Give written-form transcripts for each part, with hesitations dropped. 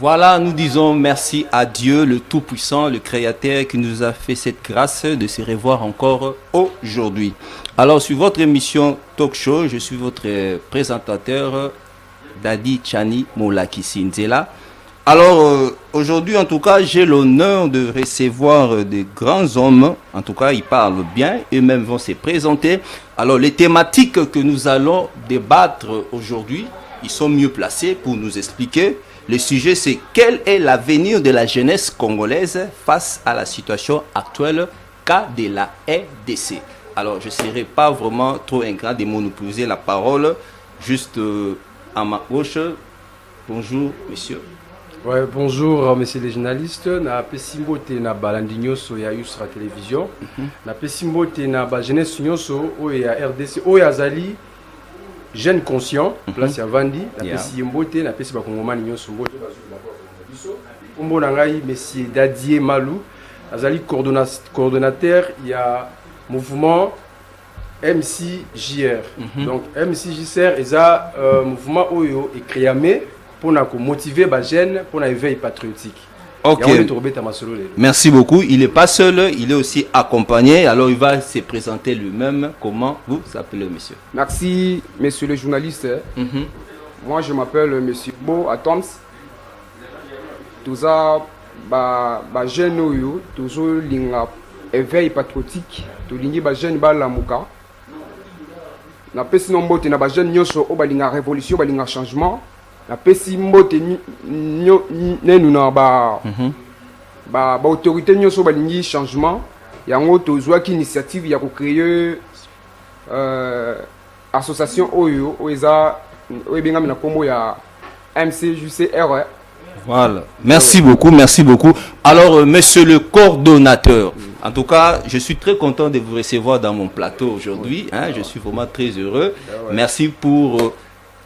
Voilà, nous disons merci à Dieu, le Tout-Puissant, le Créateur, qui nous a fait cette grâce de se revoir encore aujourd'hui. Alors, sur votre émission Talk Show, je suis votre présentateur, Dadi Chani Molakisi Nzela. Alors, aujourd'hui, en tout cas, j'ai l'honneur de recevoir des grands hommes. En tout cas, ils parlent bien, eux-mêmes vont se présenter. Alors, les thématiques que nous allons débattre aujourd'hui, ils sont mieux placés pour nous expliquer. Le sujet, c'est quel est l'avenir de la jeunesse congolaise face à la situation actuelle cas de la RDC. Alors, je ne serai pas vraiment trop ingrat de monopoliser la parole. Juste à ma gauche. Bonjour, monsieur. Ouais, bonjour, messieurs les journalistes. Na pesimbote na balandinyoso ya Yusra Télévision. Na pesimbote na ba jeunesse nyonso o ya RDC o ya Zali. Jeune conscient, place ya Vandi, na pesi mbote, na pesi bakongomani nyonso mbote biso. Kombo na ngai monsieur Dadier Malou, azali coordonnateur ya mouvement MCJR. Donc MCJR eza mouvement oyo écréamé pour motiver les jeunes pour un éveil patriotique. Ok. Merci beaucoup. Il n'est pas seul, il est aussi accompagné. Alors il va se présenter lui-même. Comment vous appelez, monsieur? Merci, monsieur le journaliste. Moi, je m'appelle monsieur Bo Atoms. Tout ça, jeune, toujours éveil patriotique. Tout les jeunes, la mouka. Na pesi nombote na jeune nyoso o balinga révolution, balinga changement. La pesi mbote nenu na ba autorité nyoso balingi changement. Yango tozwaki initiative ya ko créer association oyo oeza obenga na kombo ya MCJR. Voilà. Merci beaucoup, merci beaucoup. Alors, monsieur le coordonnateur, en tout cas, je suis très content de vous recevoir dans mon plateau aujourd'hui. Je suis vraiment très heureux. Merci pour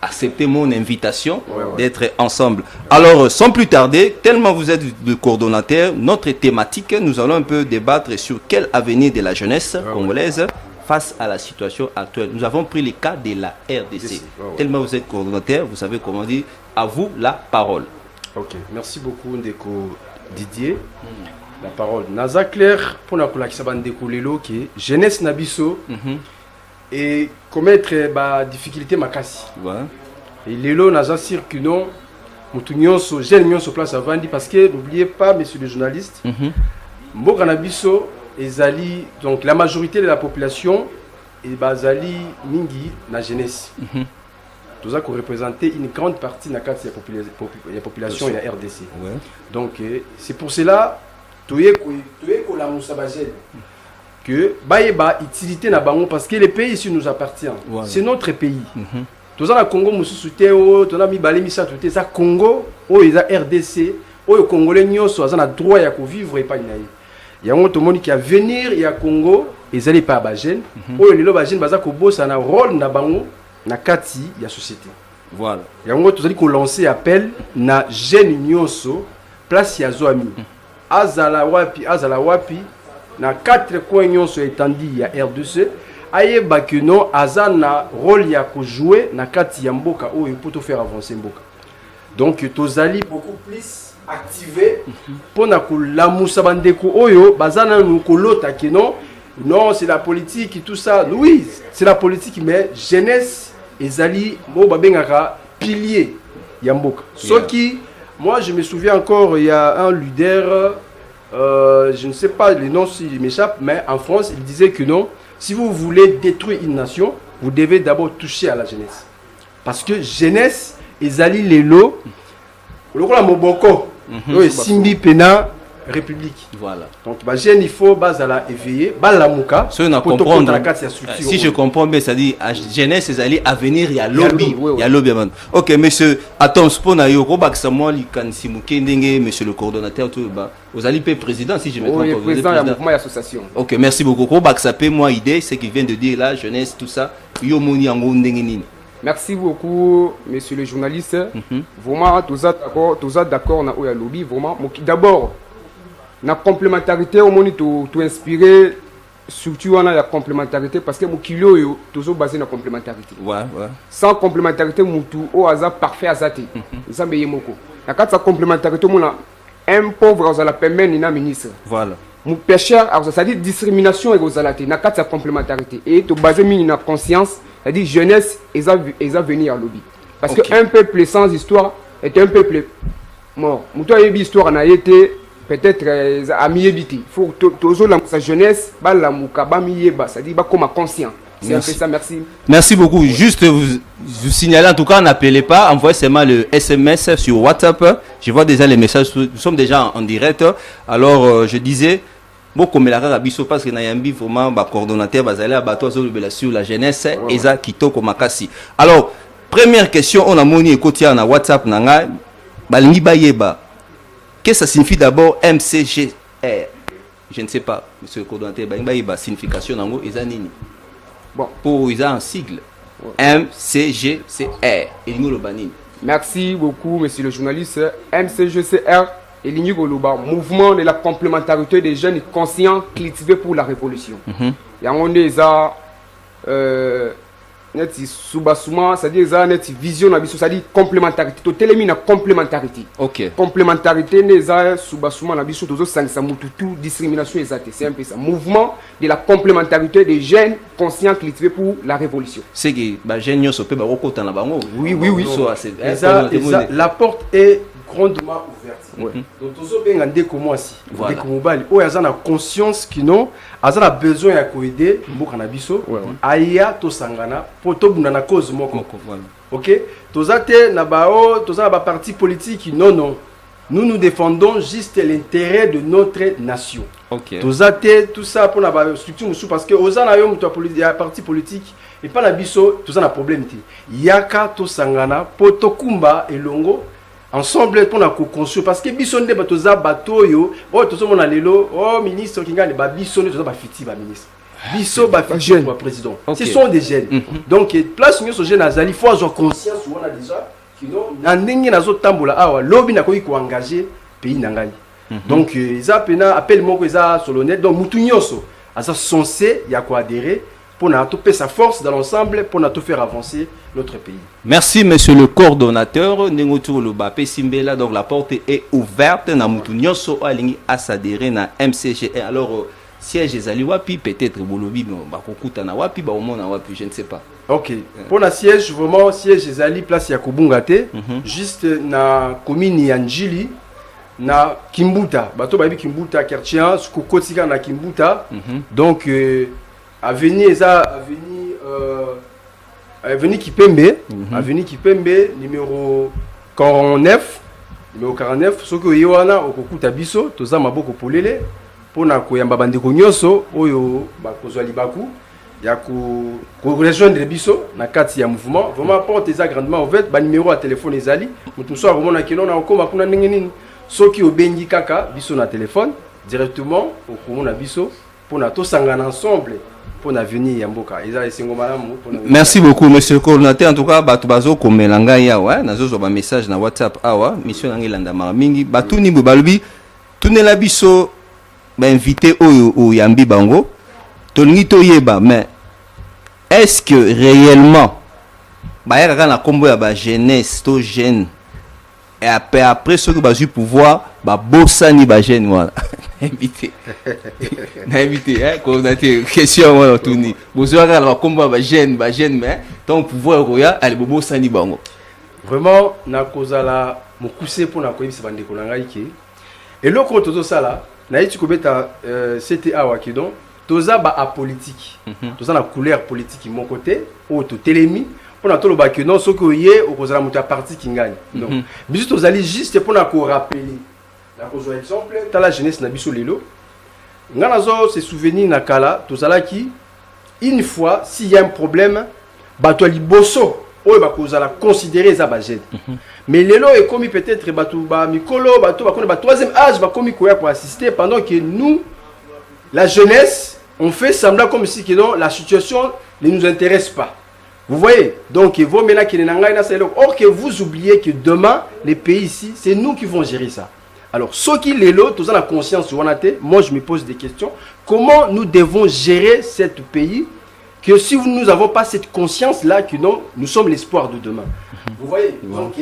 accepter mon invitation d'être ensemble. Alors, sans plus tarder, tellement vous êtes le coordonnateur, notre thématique, nous allons un peu débattre sur quel avenir de la jeunesse congolaise face à la situation actuelle. Nous avons pris le cas de la RDC. Tellement vous êtes coordonnateur, vous savez comment dire, à vous la parole. Ok, merci beaucoup Ndeko Didier. La parole. Naza clair pour la Ndeko Lelo qui est jeunesse nabiso et commettre ba difficulté makasi. Et Lelo Naza circulant mutunyoso jeune nyonso place à Vandi parce que n'oubliez pas messieurs les journalistes. Mboka nabiso ezali donc la majorité de la population et bazali mingi na jeunesse. Tout ça qui représenter une grande partie de la population et la RDC. Donc, c'est pour cela que Baïba utilité na bango parce que le pays ici nous appartient. C'est notre pays. Tout ça, le Congo, nous soutient, tout ça, ça Congo, la RDC, les Congolais, nous avons le droit de vivre et pas il y a un autre monde qui a venir, il y a Congo, et ils n'allaient pas à Bajen. Les gens qui ont un rôle dans bango. Na kati ya société. Voilà. Yango tozali ko lancer appel na jeune nyonso place ya Zoami. Azala wapi na 4 coins nyonso étendi ya RDC ayeba que non azana rôle ya ko jouer na kati ya mboka oyo pour te faire avancer mboka. Donc tozali beaucoup plus activé pour na ko lamusa bandeko oyo bazana nu ko lota que non c'est la politique et tout ça. Oui, c'est la politique mais jeunesse ezali mo babengaka pilier yamboka. Soki moi je me souviens encore il y a un leader je ne sais pas le nom s'il m'échappe mais en France il disait que non, si vous voulez détruire une nation, vous devez d'abord toucher à la jeunesse. Parce que jeunesse ezali lelo lokola moboko oyo simbi pena République. Voilà. Donc, il faut bazala éveiller, balamuka. Si je comprends bien, ça dit jeunesse, c'est aller à venir, il y a lobby. Il y a lobby. Ok, monsieur, attends, spona yo robak Samuel Kansimuke ndenge, monsieur le coordonnateur, tout bas. Vous allez payer président si je me trompe pas. Président de la mouvement association. Ok, merci beaucoup. Robak ça paye moi idée, c'est qu'il vient de dire là, jeunesse, tout ça. Yo moni ango ndenge nini. Merci beaucoup, monsieur le journaliste. Vraiment, tous d'accord na oya lobby. Vraiment, d'abord. La complémentarité au monde tout inspiré surtout on a la complémentarité parce que mon kilo est toujours basé sur la complémentarité. Sans complémentarité mutu au hasard parfait azate. Ça moko. La carte sa complémentarité, un pauvre aux la permet ni na ministre. Voilà. Mon pécheur, c'est-à-dire discrimination et aux alatés. Na carte sa complémentarité. Et to basé mi na conscience, c'est-à-dire jeunesse et ça venir à lobby. Parce que un peuple sans histoire est un peuple mort. Moutou yebi histoire na été peut-être ami évité. Faut toujours sa jeunesse, ba la mouka ba miyeba, c'est-à-dire ba comme conscient. C'est un peu ça, merci. Merci beaucoup. Juste vous signaler, en tout cas, n'appelez pas, envoyez seulement le SMS sur WhatsApp. Je vois déjà les messages, nous sommes déjà en direct. Alors, je disais, beaucoup mais la rabiso parce que Nayambi vraiment coordonnateur bazali à bateau sur la jeunesse et ça kitoko makasi. Alors, première question, on a moni ekotia na WhatsApp nanga balingi bayeba. Qu'est-ce que ça signifie d'abord MCGR? Je ne sais pas, monsieur le coordonnateur, balingi bayeba signification nango eza nini? Bon, pour ils ont un sigle MCGCR et merci beaucoup monsieur le journaliste. MCGCR et l'Ignigoloba, mouvement de la complémentarité des jeunes conscients cultivés pour la révolution. Il y a un c'est-à-dire ça net vision c'est-à-dire complémentarité to télémina complémentarité. OK. Complémentarité neza subasuma na biso tozo sangisa mututu discrimination exacte. C'est un peu ça. Mouvement de la complémentarité des jeunes conscients cultivés pour la révolution. C'est que ba jeunes yo sope ba kokota na bango. Oui. La porte est grandement ouverte. Donc tozo benga ndeko mwasi. Ndeko mobali o yazana conscience kino azana besoin ya koider mboka na biso aya to sangana poto bunda na cause moko. OK? Tozate na bao tozana ba parti politique non. Nous défendons juste l'intérêt de notre nation. OK. Tozate tout ça pour la structure musu parce que ozana yo muto parti politique et pas na biso tozana problème ti. Yaka to sangana poto kumba elongo ensemble pour la co-construire parce que biso nde batoza batoyo tozo mona lelo ministre kingane ba biso nde toza ba fiti ba ministre biso ba fiti ba président. Ce sont des jeunes. Donc place nyo so jeune azali faut avoir conscience on a déjà kino na ndenge nazo tambola awa lobby na koyi ko engager pays nangai. Donc ils pena appel moko eza solennel donc mutu nyoso asa censé ya ko adhérer pour nous sa force dans l'ensemble, pour nous faire avancer notre pays. Merci, monsieur le coordonnateur. Donc la porte est ouverte. À s'adhérer à MCG. Alors, siège est wapi, peut-être Bolobi, je ne sais pas. Ok. Pour la siège, vraiment, siège est allé place Yakobungate, juste na commune Yanjili, na Kimbuta. Bato babi Kimbuta, Kertian, Skokotika na Kimbuta. Donc, avenue Kipembe, avenue Kipembe numéro 49, soko yewana okokuta biso toza maboko polele pona koyamba bandeko nyoso oyo bakozwa libaku ya ko rejoindre biso na kati ya mouvement vraiment porte eza grandement ouverte ba numéro ya téléphone ezali mutu so akomona kino na okoma kuna ndenge nini soki obengi kaka biso na téléphone directement okomona biso pona to sangana ensemble. Merci beaucoup, monsieur le coordonnateur. En tout cas, Batubazo Komelanga Yawa, nazo ba message na WhatsApp awa, mission nangi landa mingi, batuni bubalubi, tune la biso ba invité au Yambi Bango. Tolingi to yeba, mais est-ce que réellement ba yaka na kombo ya ba jeunesse to jeune et après ceux qui ba eu pouvoir ba bossani ba jeune voilà. Invité. Invité, hein, coordonnateur, question, voilà, tout ni. Bonsoir, on va combattre, ba jeune, mais, ton pouvoir, roya, allez, bobo, sani, bango. Vraiment, na cause la, mon coussé pour na koyi, c'est bande konangaïke. Et l'autre contre tout ça là, na yitu kobeta, CTA wakidon, toza ba apolitique. Toza na couleur politique, mon côté, ou to télémi, pour na tolo ba que non, ce que yé, au cause la muta parti qui gagne. Donc, bisu tozali juste pour na ko rappeler. Par exemple, dans la jeunesse na biso lelo, nganazo se souvenir na kala tozalaki une fois s'il y a un problème, bato liboso oyo bakozala considérer za ba jeune. Mais lelo est commis peut-être bato ba mikolo, bato ba connait ba troisième âge ba commis koya pour assister pendant que nous la jeunesse on fait semblant comme si que non la situation ne nous intéresse pas. Vous voyez? Donc il vaut maintenant qu'il n'engaille na c'est or que vous oubliez que demain les pays ici, c'est nous qui vont gérer ça. Alors, ceux qui les lotent, tous en la conscience, moi je me pose des questions. Comment nous devons gérer ce pays que si nous n'avons pas cette conscience-là, que non, nous sommes l'espoir de demain. Vous voyez, donc,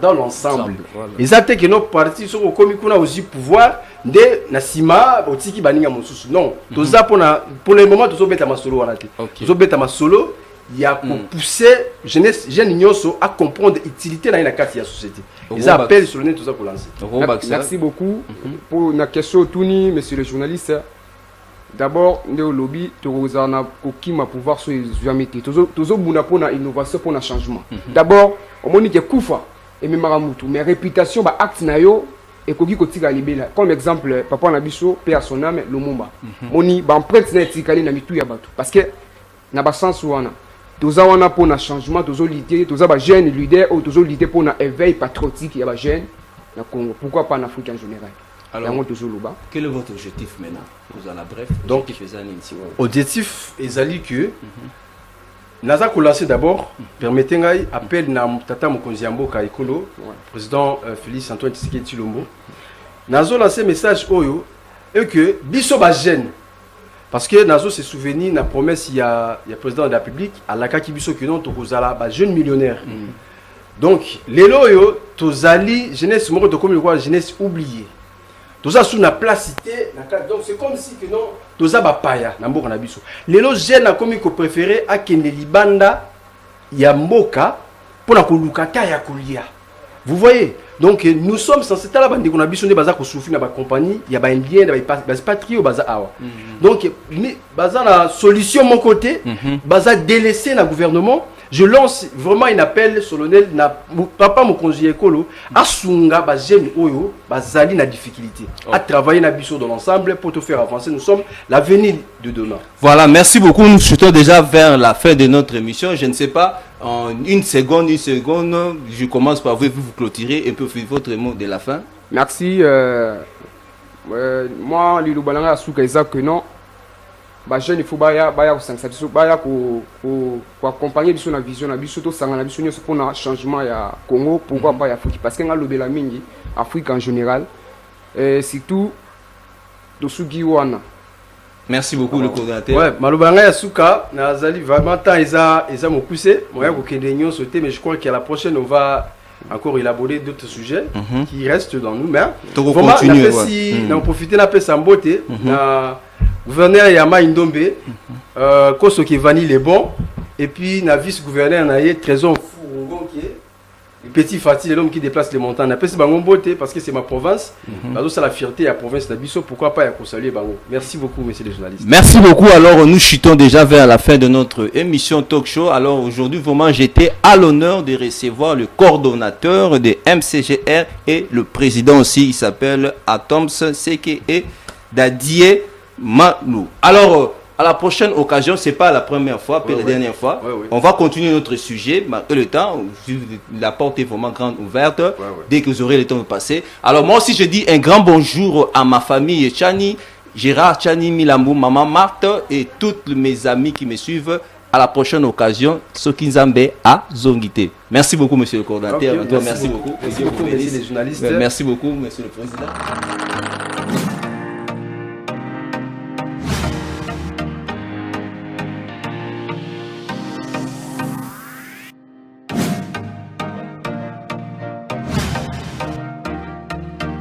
dans l'ensemble. Et ça, c'est que nos partis sont aussi pouvoir de Nassima, Otiki Baninga Mosusu. Non, pour le moment, tous les solo. Solo, il y a pour pousser jeunesse, jeunes à comprendre l'utilité de la société. Ils appellent sur le net tout ça pour lancer. Merci beaucoup pour la question, Touni, monsieur le journaliste. D'abord, nous lobby, nous avons pouvoir sur les jamais. Nous avons pour l'innovation, pour le changement. D'abord, on dit que Koufa et Maramutu, mais réputation, acte nayo et Kogi Kotika Libela. Comme exemple, papa Nabiso, père son âme, Lumumba. Moni, prêtre Netikali Namitu Yabatu. Parce que, n'a pas sens ou ana. Nous avons pour le changement, nous avons l'idée, nous avons jeunes leaders, nous avons l'idée pour l'éveil patriotique, il y a des jeunes. Pourquoi pas en Afrique en général? Alors, quel est votre objectif maintenant? Vous en avez bref. Donc, objectif est que Naza Koulassé d'abord, permettez-moi appel na Tata Mokonzi Mboka Ekolo, président Félix Antoine Tshisekedi Tshilombo. Nazo lancé message oyo et que biso ba jeune parce que Nazo se souvenir na promesse il y a président de la République à la kaki biso que non tokozala ba jeune millionnaire. Donc lelo yo tozali jeunesse moko to comme quoi jeunesse oubliée. Tout ça sous la placité, donc c'est comme si que non, tout ça va paya, n'importe quoi biso. Les lots jeunes a comme qu'on préféré à Kende Libanda, Yamboka, pour la kolukata ya kolia. Vous voyez, donc nous sommes censés là bande qu'on a biso de bazar qu'on souffle dans la compagnie, il y a pas un lien, bas patrie au bazar awa. Donc bazar la solution mon côté, bazar délaissé dans gouvernement. Je lance vraiment un appel solennel na papa Mokonzi Ekolo à sunga ba jeune oyo bazali na difficulté à travailler na biso dans l'ensemble pour te faire avancer. Nous sommes l'avenir de demain. Voilà, merci beaucoup. Nous chutons déjà vers la fin de notre émission. Je ne sais pas, en une seconde, je commence par vous clôturer et puis votre mot de la fin. Merci. Moi, Lilo Balanga Asuka Isaac que non. Bah jeune il faut baya sensibiliser baya ko accompagner biso na vision na biso to sanga na biso nyonso pour na changement ya Congo pourquoi pas ya Afrique parce que nga lobela mingi Afrique en général et surtout to sugi wana. Merci beaucoup le coordinateur. Ouais, malobanga ya suka na zali vraiment temps isa mo pousser moya ko kende nyonso te mais je crois qu'à la prochaine on va encore élaborer d'autres sujets qui restent dans nous mais vraiment on profiter na pesa mbote na gouverneur Yama Indombe, Koso qui vanille les bons, et puis na vice-gouverneur na Trésor Fourongon qui est le petit Fatih, l'homme qui déplace les montagnes. Na pesi bango beauté parce que c'est ma province. C'est la fierté de la province d'Abisso. Pourquoi pas y saluer bango. Merci beaucoup, messieurs les journalistes. Merci beaucoup. Alors nous chutons déjà vers la fin de notre émission Talk Show. Alors aujourd'hui vraiment j'étais à l'honneur de recevoir le coordonnateur de MCGR et le président aussi. Il s'appelle Atoms Seke et Dadie Malou. Alors, à la prochaine occasion, c'est pas la première fois, la dernière fois. On va continuer notre sujet. Le temps, la porte est vraiment grande ouverte. Dès que vous aurez le temps de passer. Alors, moi aussi, je dis un grand bonjour à ma famille Chani, Gérard Chani, Milamou, Maman Marthe et toutes mes amis qui me suivent. À la prochaine occasion, Sokinzambe à Zongité. Merci beaucoup, monsieur le coordinateur. Merci beaucoup. Merci beaucoup, messieurs les journalistes. Merci beaucoup, monsieur le président.